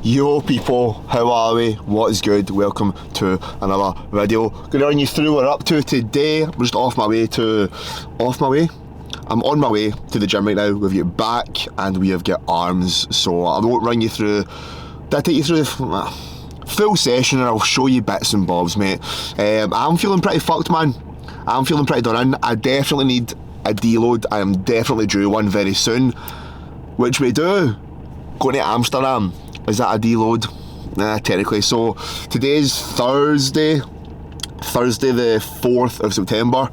Yo people, how are we? What is good? Welcome to another video. Gonna run you through what we're up to today. I'm just I'm on my way to the gym right now. We've got back and we have got arms, so I won't run you through. Did I take you through the full session and I'll show you bits and bobs, mate. I'm feeling pretty fucked, man. I'm feeling pretty done in. I definitely need a deload. I am definitely due one very soon. Which we do. Going to Amsterdam. Is that a deload? Nah, technically. So today's Thursday the 4th of September.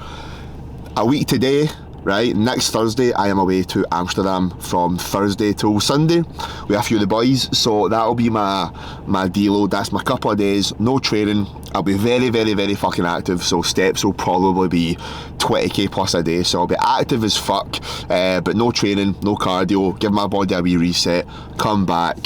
A week today, right? Next Thursday I am away to Amsterdam from Thursday till Sunday with a few of the boys. So that'll be my deload. That's my couple of days, no training. I'll be very, very, very fucking active. So steps will probably be 20k plus a day. So I'll be active as fuck, but no training, no cardio. Give my body a wee reset. Come back.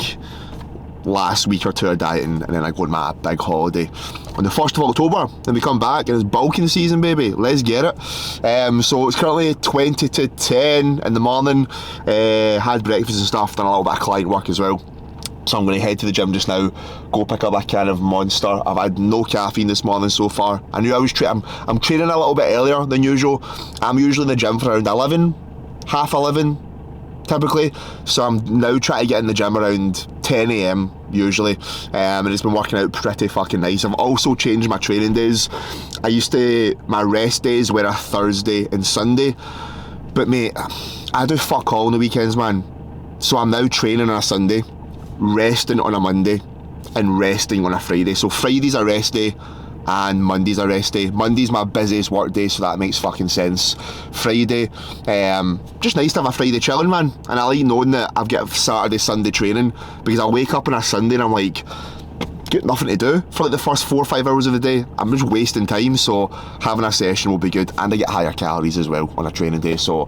Last week or two of dieting, and then I go on my big holiday on the 1st of October. Then we come back and it's bulking season, baby. Let's get it. So it's currently 20 to 10 in the morning. Had breakfast and stuff, done a little bit of client work as well. So I'm going to head to the gym just now, go pick up a can of Monster. I've had no caffeine this morning so far. I knew I was I'm training a little bit earlier than usual. I'm usually in the gym for around 11, half 11 typically. So I'm now trying to get in the gym around 10 AM usually, and it's been working out pretty fucking nice. I've also changed my training days. My rest days were a Thursday and Sunday, but mate, I do fuck all on the weekends, man. So I'm now training on a Sunday, resting on a Monday, and resting on a Friday. So Friday's a rest day and Monday's a rest day. Monday's my busiest work day, so that makes fucking sense. Friday, just nice to have a Friday chilling, man. And I like knowing that I've got Saturday, Sunday training, because I'll wake up on a Sunday and I'm like, got nothing to do for like the first 4 or 5 hours of the day. I'm just wasting time, so having a session will be good, and I get higher calories as well on a training day. So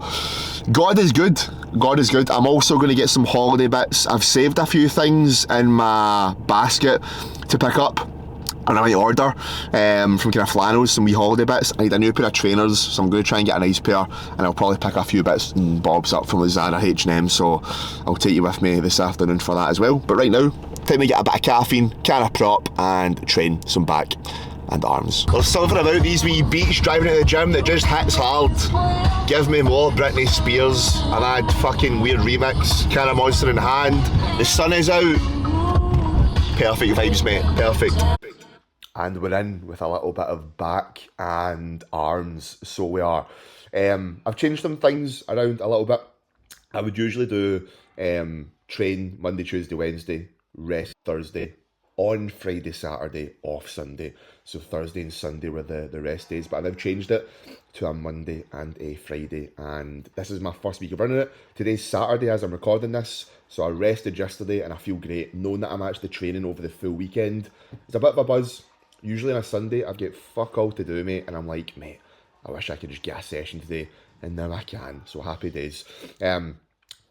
God is good. God is good. I'm also going to get some holiday bits. I've saved a few things in my basket to pick up, and I might order from kind of flannels, some wee holiday bits. I need a new pair of trainers, so I'm going to try and get a nice pair, and I'll probably pick a few bits and bobs up from Zara, H&M, so I'll take you with me this afternoon for that as well. But right now, time to get a bit of caffeine, can of prop, and train some back and arms. There's something about these wee beats driving to the gym that just hits hard. Give me more Britney Spears, a mad fucking weird remix, can of Monster in hand. The sun is out. Perfect vibes, mate, perfect. And we're in with a little bit of back and arms, so we are. I've changed some things around a little bit. I would usually do train Monday, Tuesday, Wednesday, rest Thursday, on Friday, Saturday, off Sunday. So Thursday and Sunday were the rest days, but I've changed it to a Monday and a Friday, and this is my first week of running it. Today's Saturday as I'm recording this, so I rested yesterday and I feel great knowing that I'm actually training over the full weekend. It's a bit of a buzz. Usually on a Sunday, I've got fuck all to do, mate, and I'm like, mate, I wish I could just get a session today, and now I can, so happy days. It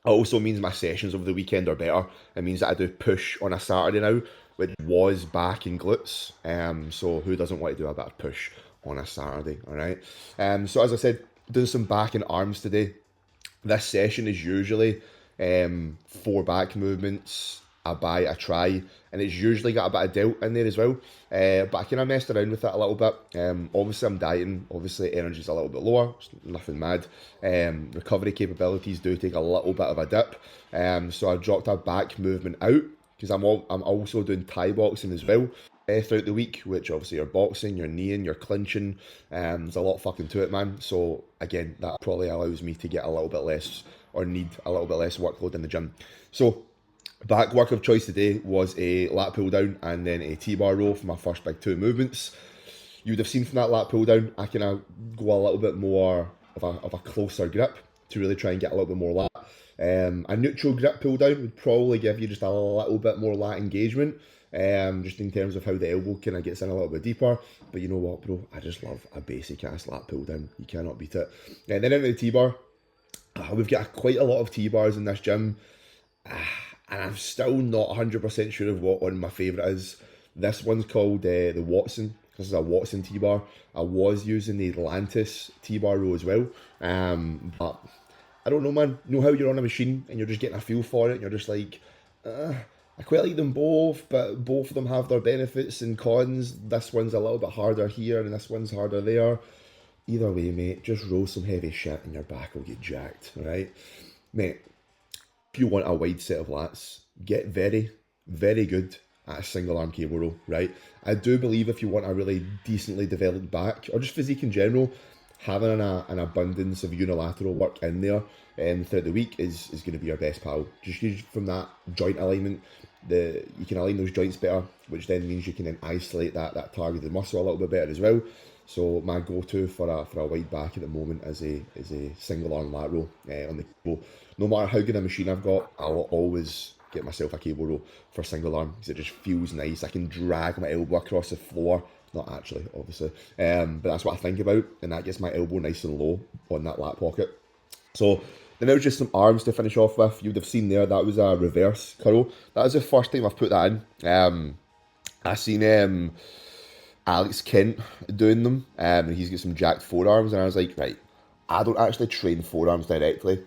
also means my sessions over the weekend are better. It means that I do push on a Saturday now, which was back and glutes, so who doesn't want to do a bit of push on a Saturday, alright? So as I said, doing some back and arms today. This session is usually 4 back movements, a bi, a try, and it's usually got a bit of delt in there as well, but I kind of messed around with it a little bit. Obviously I'm dieting, obviously energy's a little bit lower, it's nothing mad. Recovery capabilities do take a little bit of a dip, so I dropped a back movement out, because I'm also doing Thai boxing as well throughout the week, which obviously you're boxing, you're kneeing, you're clinching, there's a lot fucking to it, man. So again, that probably allows me to get a little bit less, or need a little bit less workload in the gym. So back work of choice today was a lat pull down and then a T-bar row for my first big 2 movements. You would have seen from that lat pull down, I kind of go a little bit more of a closer grip to really try and get a little bit more lat. A neutral grip pull down would probably give you just a little bit more lat engagement, just in terms of how the elbow kind of gets in a little bit deeper. But you know what, bro, I just love a basic ass lat pull down. You cannot beat it. And then into the T-bar, we've got quite a lot of T-bars in this gym. And I'm still not 100% sure of what one my favourite is. This one's called the Watson. This is a Watson T-bar. I was using the Atlantis T-bar row as well. But I don't know, man. You know how you're on a machine and you're just getting a feel for it and you're just like, I quite like them both, but both of them have their benefits and cons. This one's a little bit harder here, and this one's harder there. Either way, mate, just roll some heavy shit and your back will get jacked, right? Mate, if you want a wide set of lats, get very, very good at a single arm cable row, right? I do believe if you want a really decently developed back, or just physique in general, having an abundance of unilateral work in there throughout the week is going to be your best pal. Just from that joint alignment, you can align those joints better, which then means you can then isolate that targeted muscle a little bit better as well. So my go-to for a wide back at the moment is a single arm lat row on the cable. No matter how good a machine I've got, I'll always get myself a cable row for single arm because it just feels nice. I can drag my elbow across the floor. Not actually, obviously, but that's what I think about, and that gets my elbow nice and low on that lat pocket. So then there was just some arms to finish off with. You would have seen there, that was a reverse curl. That was the first time I've put that in. I seen Alex Kent doing them, and he's got some jacked forearms, and I was like, right, I don't actually train forearms directly.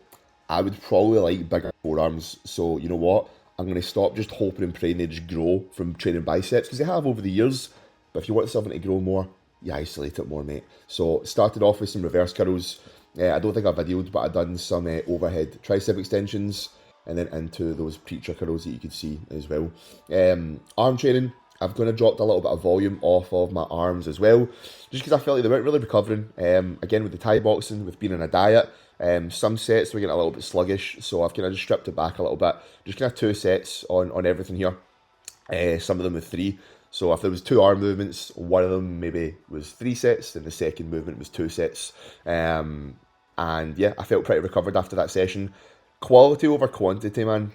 I would probably like bigger forearms, so you know what? I'm going to stop just hoping and praying they just grow from training biceps, because they have over the years, but if you want something to grow more, you isolate it more, mate. So started off with some reverse curls. I don't think I videoed, but I've done some overhead tricep extensions, and then into those preacher curls that you could see as well. Arm training, I've kind of dropped a little bit of volume off of my arms as well, just because I felt like they weren't really recovering. Again, with the Thai boxing, with being on a diet, some sets were getting a little bit sluggish, so I've kind of just stripped it back a little bit. Just kind of 2 sets on everything here, some of them with 3. So if there was 2 arm movements, one of them maybe was 3 sets, and the second movement was 2 sets. And yeah, I felt pretty recovered after that session. Quality over quantity, man.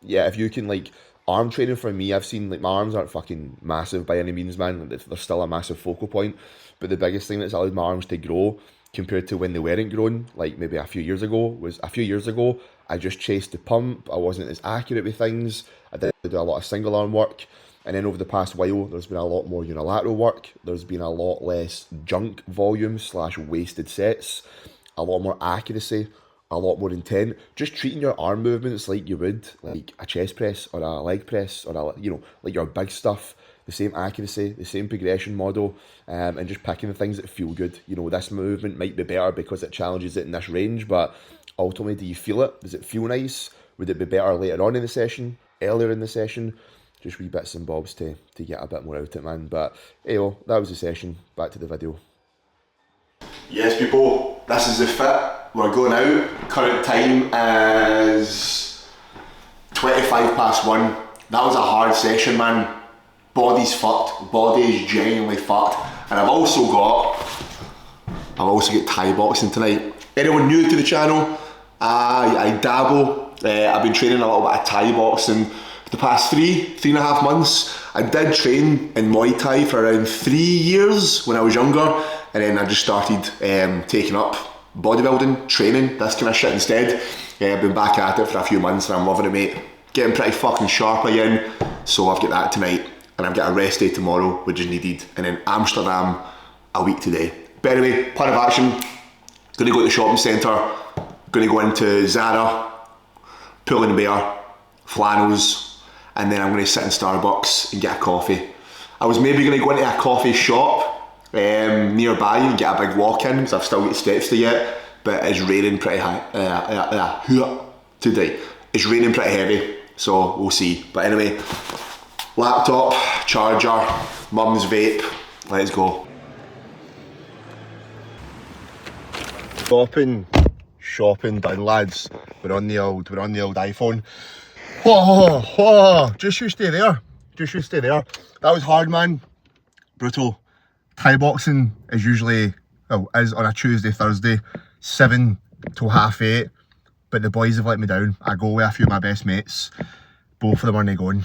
Yeah, if you can, like, arm training for me, I've seen, like, my arms aren't fucking massive by any means, man. They're still a massive focal point. But the biggest thing that's allowed my arms to grow compared to when they weren't grown, like maybe a few years ago, I just chased the pump. I wasn't as accurate with things. I did do a lot of single arm work. And then over the past while, there's been a lot more unilateral work. There's been a lot less junk volume / wasted sets. A lot more accuracy, a lot more intent. Just treating your arm movements like you would like a chest press or a leg press or like your big stuff. The same accuracy, the same progression model, and just picking the things that feel good. This movement might be better because it challenges it in this range, but ultimately, do you feel it? Does it feel nice? Would it be better later on in the session, earlier in the session? Just wee bits and bobs to get a bit more out of it, man. But hey, that was the session. Back to the video. Yes, people, this is the fit. We're going out. Current time is 1:25. That was a hard session, man. Body's fucked. Body is genuinely fucked. And I've also got Thai boxing tonight. Anyone new to the channel? I dabble. I've been training a little bit of Thai boxing for the past 3.5 months. I did train in Muay Thai for around 3 years when I was younger, and then I just started taking up bodybuilding, training, this kind of shit instead. I've been back at it for a few months and I'm loving it, mate. Getting pretty fucking sharp again. So I've got that tonight, and I've got a rest day tomorrow, which is needed, and then Amsterdam a week today. But anyway, plan of action. Gonna go to the shopping centre, gonna go into Zara, Pull and Bear, flannels, and then I'm gonna sit in Starbucks and get a coffee. I was maybe gonna go into a coffee shop nearby and get a big walk in, because I've still got steps to get, but it's raining pretty today. It's raining pretty heavy, so we'll see. But anyway, laptop, charger, mum's vape, let's go. Shopping done, lads. We're on the old iPhone. Just you stay there. That was hard, man. Brutal. Thai boxing is usually, is on a Tuesday, Thursday, 7 till 8:30. But the boys have let me down. I go with a few of my best mates. Both of them aren't going.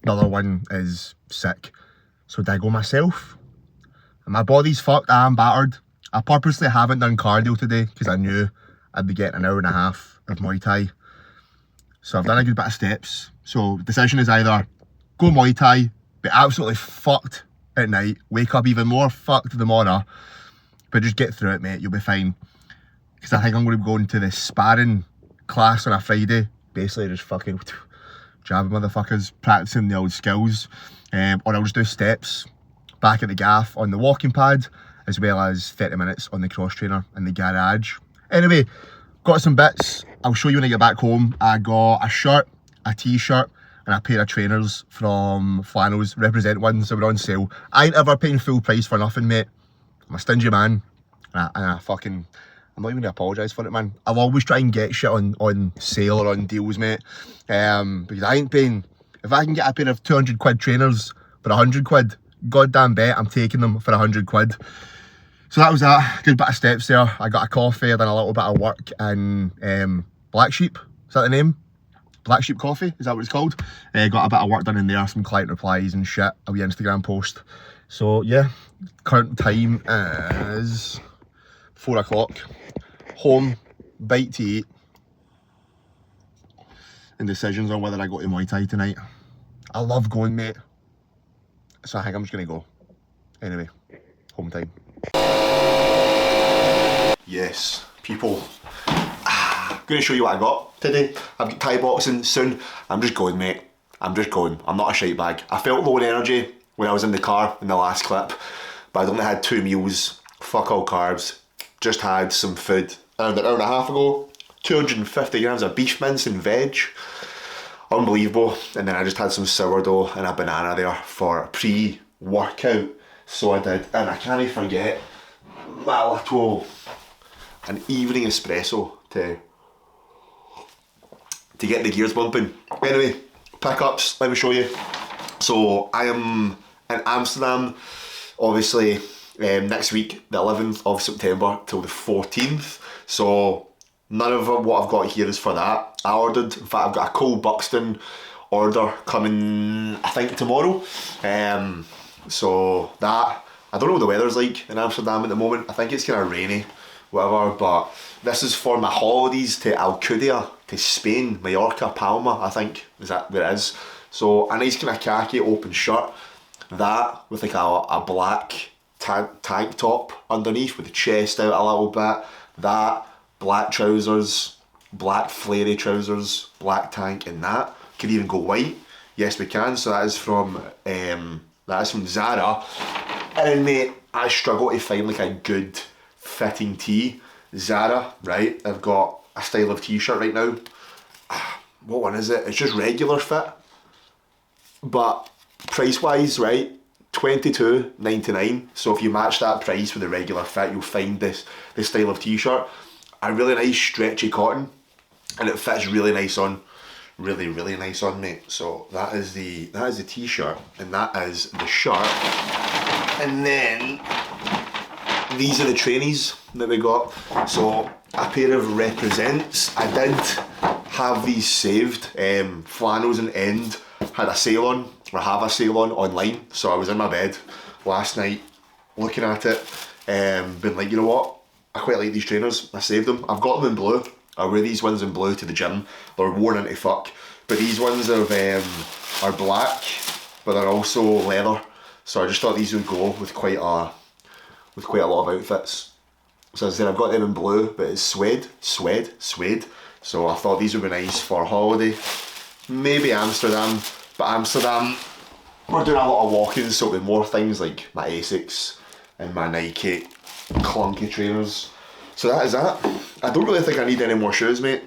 Another one is sick. So did I go myself? And my body's fucked, I am battered. I purposely haven't done cardio today because I knew I'd be getting an hour and a half of Muay Thai. So I've done a good bit of steps. So the decision is either go Muay Thai, be absolutely fucked at night, wake up even more fucked tomorrow, but just get through it, mate, you'll be fine. Because I think I'm going to be going to the sparring class on a Friday, basically just fucking jabbing motherfuckers, practicing the old skills, or I'll just do steps back at the gaff on the walking pad, as well as 30 minutes on the cross trainer in the garage. Anyway, got some bits, I'll show you when I get back home. I got a shirt, a t-shirt, and a pair of trainers from Flannels, Represent ones that were on sale. I ain't ever paying full price for nothing, mate. I'm a stingy man, and I'm not even gonna apologise for it, man. I'll always try and get shit on sale or on deals, mate. Because I ain't paying, if I can get a pair of 200 quid trainers for 100 quid, goddamn bet I'm taking them for 100 quid. So that was that, good bit of steps there. I got a coffee, I done a little bit of work in Black Sheep, is that the name? Black Sheep Coffee, is that what it's called? Got a bit of work done in there, some client replies and shit, a wee Instagram post. So yeah, current time is 4 o'clock. Home, bite to eat, and decisions on whether I go to Muay Thai tonight. I love going, mate. So I think I'm just gonna go. Anyway, home time. Yes, people. I'm gonna show you what I got today. I've got Thai boxing soon. I'm just going, mate. I'm just going. I'm not a shite bag. I felt low in energy when I was in the car in the last clip, but I'd only had 2 meals, fuck all carbs. Just had some food around an hour and a half ago. 250 grams of beef mince and veg. Unbelievable. And then I just had some sourdough and a banana there for pre-workout. So I did. And I can't even forget my little, an evening espresso to get the gears bumping. Anyway, pickups, let me show you. So I am in Amsterdam, obviously, next week, the 11th of September till the 14th. So none of what I've got here is for that. I ordered, in fact I've got a Cole Buxton order coming, I think tomorrow. So that, I don't know what the weather's like in Amsterdam at the moment. I think it's kind of rainy, whatever, but this is for my holidays to Alcudia, to Spain, Mallorca, Palma, I think, is that where it is. So a nice kind of khaki open shirt, that with like a black tank top underneath with the chest out a little bit, that, black trousers, black flary trousers, black tank, and that. Could even go white, yes we can. So that is from Zara. And then mate, I struggle to find like a good fitting tee. Zara, right, I've got a style of t-shirt right now. What one is it? It's just regular fit, but price wise, right, $22.99. So if you match that price with the regular fit, you'll find this style of t-shirt. A really nice stretchy cotton, and it fits really nice on, really nice on, mate. So that is the t-shirt, and that is the shirt. And then these are the trainees that we got. So a pair of Represents. I did have these saved. Flannels and End had a sale on, or have a sale on online. So I was in my bed last night looking at it, been like, you know what, I quite like these trainers. I saved them. I've got them in blue. I wear these ones in blue to the gym. They're worn into fuck. But these ones are black, but they're also leather. So I just thought these would go with quite a lot of outfits. So as I said, I've got them in blue, but it's suede. So I thought these would be nice for holiday. Maybe Amsterdam, but Amsterdam, we're doing a lot of walking, so it'll be more things like my Asics and my Nike clunky trainers. So that is that. I don't really think I need any more shoes, mate.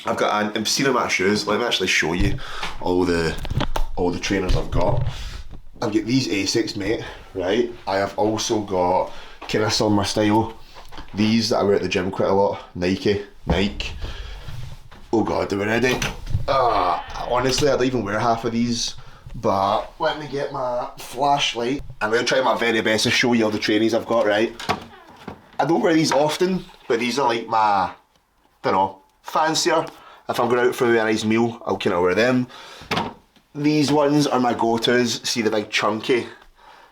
I've got an obscene amount of shoes. Let me actually show you all the trainers I've got. I've got these Asics, mate, right? I have also got kind of summer style. These that I wear at the gym quite a lot. Nike. Oh god, are we ready? Honestly, I don't even wear half of these, but let me get my flashlight. I'm going to try my very best to show you all the trainees I've got, right? I don't wear these often, but these are like my, don't know, fancier. If I'm going out for a nice meal, I'll kind of wear them. These ones are my go-tos. See the big chunky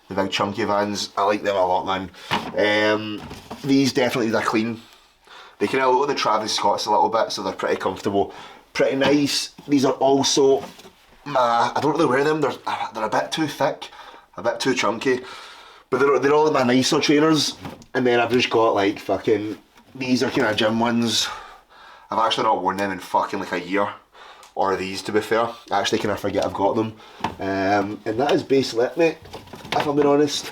Vans. I like them a lot, man. These definitely need a clean. They kind of look like the Travis Scotts a little bit, so they're pretty comfortable, pretty nice. These are also my, I don't really wear them. They're a bit too thick, a bit too chunky, but they're all my nicer trainers. And then I've just got like fucking, these are kind of gym ones. I've actually not worn them in fucking like a year. or these to be fair. I actually kind of forget I've got them. And that is basically it, mate, if I'm being honest.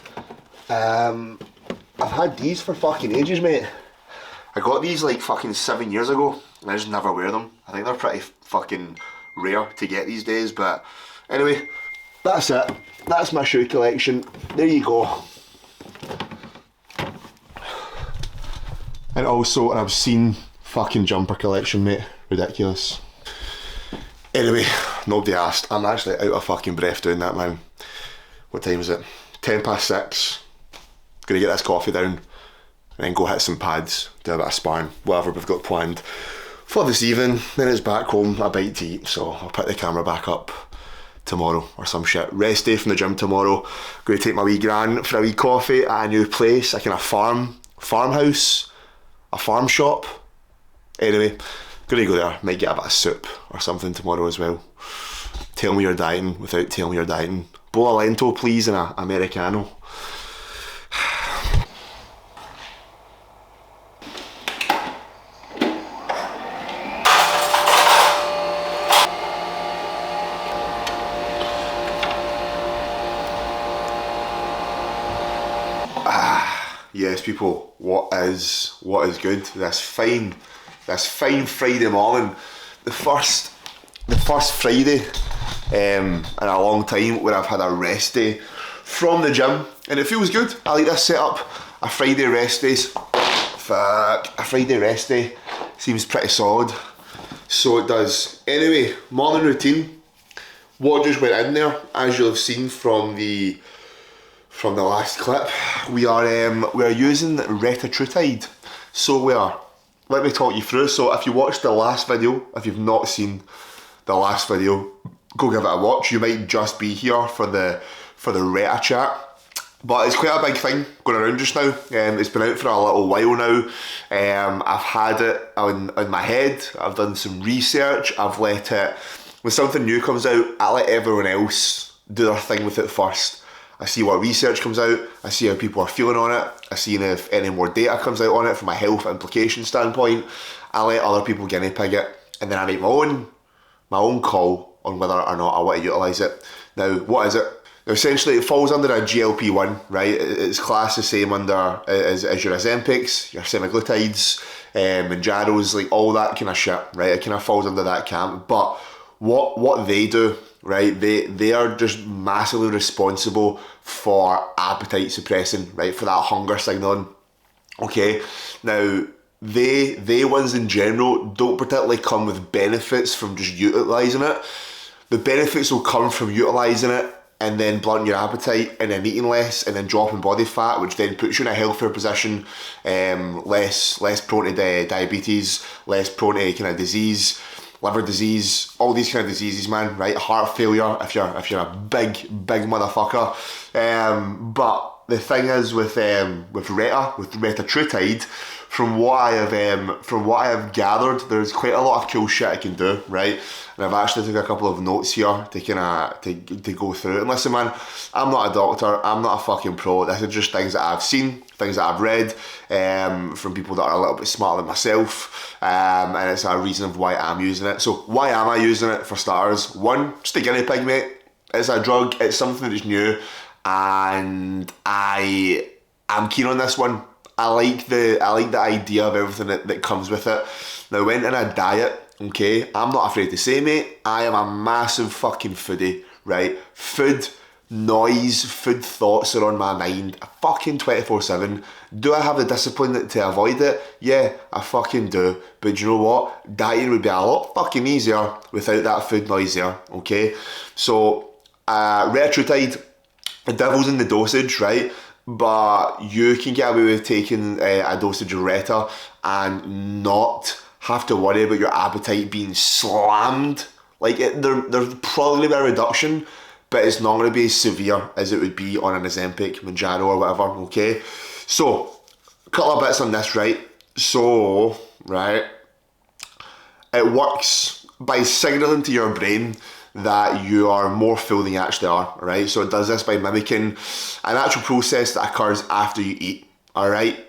I've had these for fucking ages, mate. I got these like fucking 7 years ago and I just never wear them. I think they're pretty fucking rare to get these days, but anyway, that's it. That's my shoe collection. There you go. And also an obscene fucking jumper collection, mate. Ridiculous. Anyway, nobody asked. I'm actually out of fucking breath doing that, man. What time is it? 6:10. Gonna get this coffee down and then go hit some pads, do a bit of sparring, whatever we've got planned for this evening. Then it's back home, a bite to eat, so I'll pick the camera back up tomorrow or some shit. Rest day from the gym tomorrow. Gonna take my wee gran for a wee coffee at a new place, a kind of farmhouse, a farm shop. Anyway, gonna go there, might get a bit of soup or something tomorrow as well. Tell me you're dieting without telling me you're dieting. Bowl of lento please and a Americano. Yes, people, what is good? This fine Friday morning, the first Friday in a long time where I've had a rest day from the gym, and it feels good. I like this setup. A Friday rest day. A Friday rest day seems pretty solid. So it does. Anyway, morning routine. What just went in there, as you'll have seen from the last clip, we are using Retatrutide. So we are. Let me talk you through. So if you watched the last video, if you've not seen the last video, go give it a watch. You might just be here for the Reta chat, but it's quite a big thing going around just now. It's been out for a little while now. I've had it on my head. I've done some research. I've let it. When something new comes out, I let everyone else do their thing with it first. I see what research comes out, I see how people are feeling on it, I see if any more data comes out on it from a health implication standpoint. I let other people guinea pig it, and then I make my own call on whether or not I want to utilise it. Now, what is it? Now, essentially, it falls under a GLP-1, right? It's classed the same under as your Ozempics, your semaglutides, Manjaros, like all that kind of shit, right? It kind of falls under that camp. But what they do, right? They are just massively responsible for appetite suppressing, right? For that hunger signaling. Okay, now they ones in general don't particularly come with benefits from just utilising it. The benefits will come from utilising it and then blunting your appetite and then eating less and then dropping body fat, which then puts you in a healthier position, less prone to diabetes, less prone to kind of disease, liver disease, all these kind of diseases, man, right? Heart failure if you're a big motherfucker. But the thing is with Retatrutide, from what I have gathered, there's quite a lot of cool shit I can do, right? And I've actually took a couple of notes here to to go through it. And listen, man, I'm not a doctor, I'm not a fucking pro. This is just things that I've seen, things that I've read, from people that are a little bit smarter than myself, and it's a reason of why I'm using it. So why am I using it, for starters? One, just a guinea pig, mate. It's a drug, it's something that's new, and I'm keen on this one. I like the idea of everything that comes with it. Now, when in a diet, okay, I'm not afraid to say, mate, I am a massive fucking foodie, right? Food, noise, food thoughts are on my mind fucking 24/7. Do I have the discipline to avoid it? Yeah, I fucking do. But you know what? Dieting would be a lot fucking easier without that food noise there, okay? So, Retatrutide, the devil's in the dosage, right? But you can get away with taking a dosage of Reta and not have to worry about your appetite being slammed. Like, there's probably be a reduction, but it's not going to be as severe as it would be on an Ozempic, Manjaro or whatever, okay? So, a couple of bits on this, right? So, right, it works by signalling to your brain that you are more full than you actually are, right? So it does this by mimicking an actual process that occurs after you eat, all right?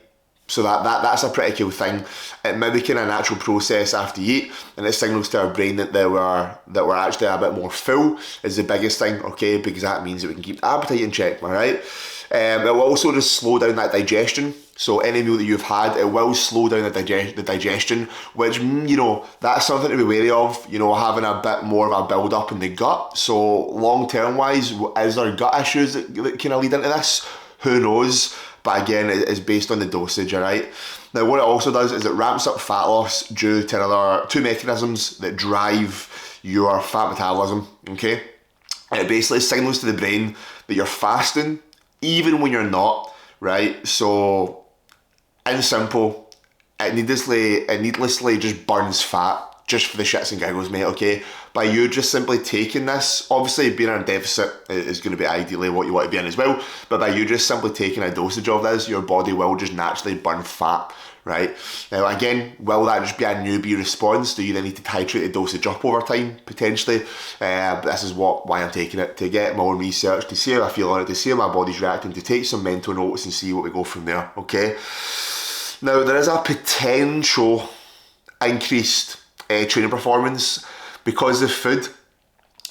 So that's a pretty cool thing. It mimicking a natural process after you eat, and it signals to our brain that we're actually a bit more full is the biggest thing, okay? Because that means that we can keep the appetite in check, alright? It will also just slow down that digestion. So any meal that you've had, it will slow down the digestion, which, that's something to be wary of, having a bit more of a build up in the gut. So long term wise, is there gut issues that kind of lead into this? Who knows? But again, it's based on the dosage, alright? Now what it also does is it ramps up fat loss due to another two mechanisms that drive your fat metabolism, okay? And it basically signals to the brain that you're fasting even when you're not, right? So, in simple, it needlessly just burns fat just for the shits and giggles, mate, okay? By you just simply taking this, obviously being in a deficit is going to be ideally what you want to be in as well, but by you just simply taking a dosage of this, your body will just naturally burn fat, right? Now again, will that just be a newbie response? Do you then need to titrate the dosage up over time, potentially? But this is why I'm taking it, to get my own research, to see how I feel on it, to see how my body's reacting, to take some mental notes and see what we go from there, okay? Now there is a potential increased training performance because the food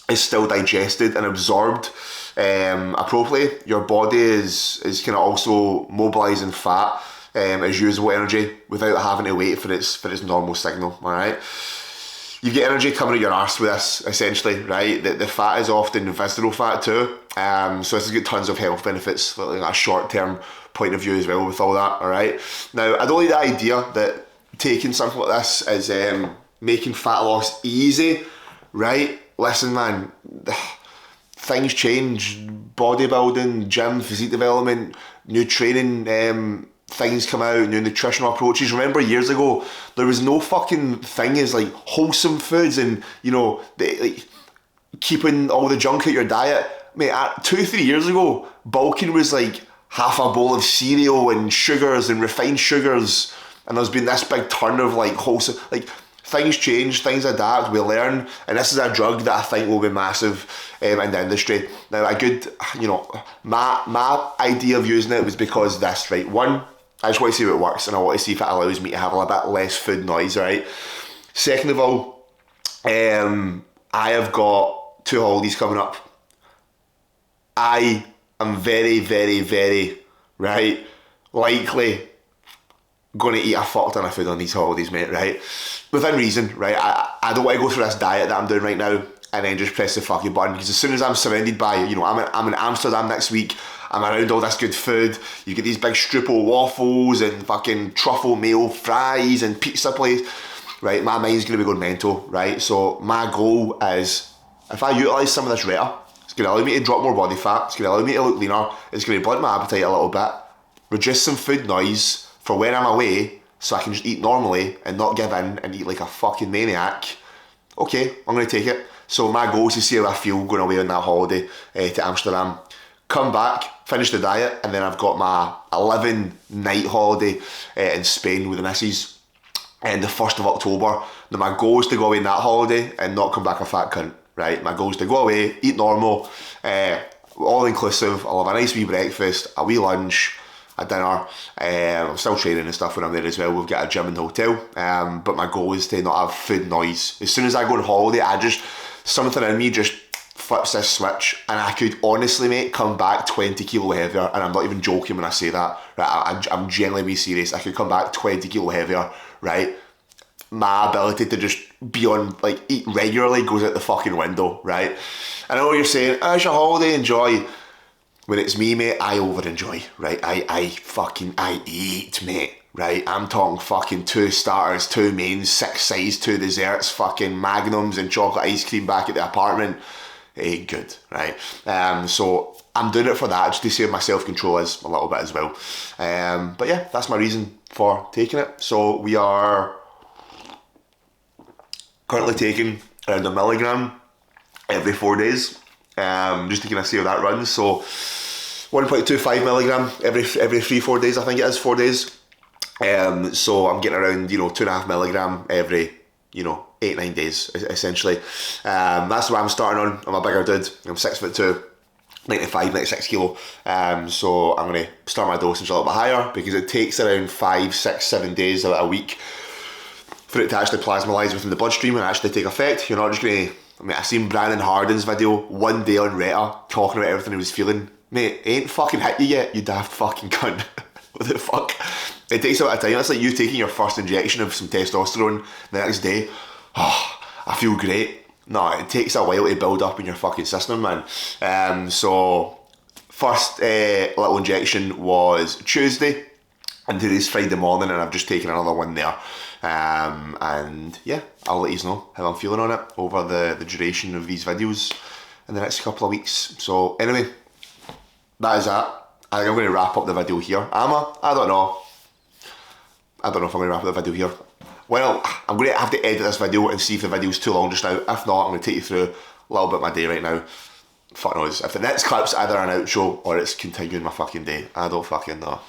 is still digested and absorbed appropriately. Your body is kind of also mobilising fat as usable energy without having to wait for its normal signal. All right, you get energy coming out your arse with this, essentially, right? The fat is often visceral fat too, so this has got tons of health benefits, like a short-term point of view as well with all that. All right, now I don't like the idea that taking something like this is making fat loss easy, right? Listen, man, things change. Bodybuilding, gym, physique development, new training things come out, new nutritional approaches. Remember years ago, there was no fucking thing as like wholesome foods and, like keeping all the junk out your diet. Mate, 2-3 years ago, bulking was like half a bowl of cereal and sugars and refined sugars, and there's been this big turn of like wholesome, like things change, things adapt, we learn, and this is a drug that I think will be massive in the industry. Now, a good, my idea of using it was because this, right? One, I just want to see how it works, and I want to see if it allows me to have a little bit less food noise, right? Second of all, I have got 2 holidays coming up. I am very, very, very, right, likely going to eat a fuck ton of food on these holidays, mate, right? Within reason, right? I don't want to go through this diet that I'm doing right now and then just press the fucking button, because as soon as I'm surrounded by, I'm in Amsterdam next week, I'm around all this good food, you get these big strupel waffles and fucking truffle mayo fries and pizza place, right? My mind's going to be going mental, right? So my goal is, if I utilise some of this Reta, it's going to allow me to drop more body fat, it's going to allow me to look leaner, it's going to blunt my appetite a little bit, reduce some food noise for when I'm away, so I can just eat normally and not give in and eat like a fucking maniac. Okay, I'm going to take it. So my goal is to see how I feel going away on that holiday to Amsterdam. Come back, finish the diet, and then I've got my 11-night holiday in Spain with the missus on the 1st of October. Now my goal is to go away on that holiday and not come back a fat cunt, right? My goal is to go away, eat normal, all inclusive. I'll have a nice wee breakfast, a wee lunch, a dinner. I'm still training and stuff when I'm there as well. We've got a gym in the hotel, but my goal is to not have food noise. As soon as I go on holiday, something in me just flips this switch, and I could honestly, mate, come back 20 kilo heavier, and I'm not even joking when I say that, right? I'm genuinely being serious. I could come back 20 kilo heavier, right? My ability to just be on, like, eat regularly goes out the fucking window, right? I know what you're saying, it's your holiday, enjoy. When it's me, mate, I over-enjoy, right? I eat, mate, right? I'm talking fucking 2 starters, 2 mains, 6 sides, 2 desserts, fucking magnums and chocolate ice cream back at the apartment. It ain't good, right? So I'm doing it for that, just to see how my self-control is a little bit as well. But yeah, that's my reason for taking it. So we are currently taking around 1 milligram every 4 days. Just to kind of see how that runs. So 1.25 milligram every 3-4 days, I think it is, 4 days. So I'm getting around 2.5 milligram every 8-9 days essentially. That's what I'm starting on. I'm a bigger dude. I'm 6'2", 95, 96 kilo. So I'm going to start my dosage a little bit higher because it takes around 5, 6, 7 days, about a week for it to actually plasmalise within the bloodstream and actually take effect. You're not just going to... I mean, I seen Brandon Harden's video one day on Reta talking about everything he was feeling. Mate, it ain't fucking hit you yet, you daft fucking cunt. What the fuck? It takes a bit of time. It's like you taking your first injection of some testosterone the next day. Oh, I feel great. No, it takes a while to build up in your fucking system, man. So, first little injection was Tuesday, and today's Friday morning, and I've just taken another one there. And yeah, I'll let you know how I'm feeling on it over the duration of these videos in the next couple of weeks. So anyway, that is that. I think I'm going to wrap up the video here. Am I? I don't know. I don't know if I'm going to wrap up the video here. Well, I'm going to have to edit this video and see if the video's too long just now. If not, I'm going to take you through a little bit of my day right now. Fuck knows. If the next clip's either an outro or it's continuing my fucking day, I don't fucking know.